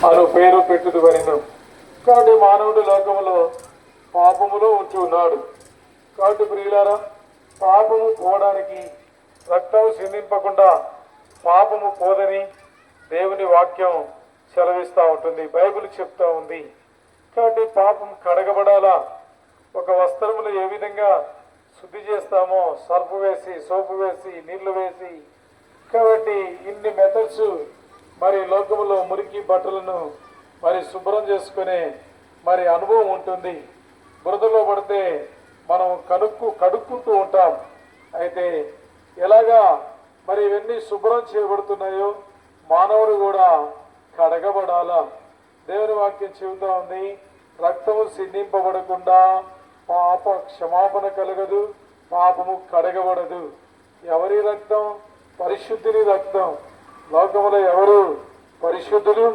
అను పేరు పెట్టుదువనెను. కాబట్టి మానవుడు లోకములో పాపములో ఉంచి ఉన్నాడు. కాబట్టి ప్రియులారా, పాపము పోవడానికి రక్తం సిందింపకుండా పాపము పోదని దేవుని వాక్యం సెలవిస్తూ ఉంటుంది, బైబిల్ చెప్తా ఉంది. కాబట్టి పాపం కడగబడాలా. ఒక వస్త్రమును ఏ విధంగా శుద్ధి చేస్తామో, సర్ఫ్ వేసి, సోపు వేసి, నీళ్లు వేసి, కాబట్టి ఇన్ని మెథడ్స్ మరి లోకములో మురికి బట్టలను మరి శుభ్రం చేసుకునే మరి అనుభవం ఉంటుంది. బురదలో పడితే మనం కడుక్కుంటూ ఉంటాం. అయితే ఎలాగా మరి ఇవన్నీ శుభ్రం చేయబడుతున్నాయో మానవుడు కూడా కడగబడాలా. దేవుని వాక్యం చెబుతా ఉంది, రక్తము సిందింపబడకుండా పాప క్షమాపణ కలగదు, పాపము కడగబడదు. ఎవరి రక్తం? పరిశుద్ధుని రక్తం. లోకములో ఎవరు పరిశుద్ధులు?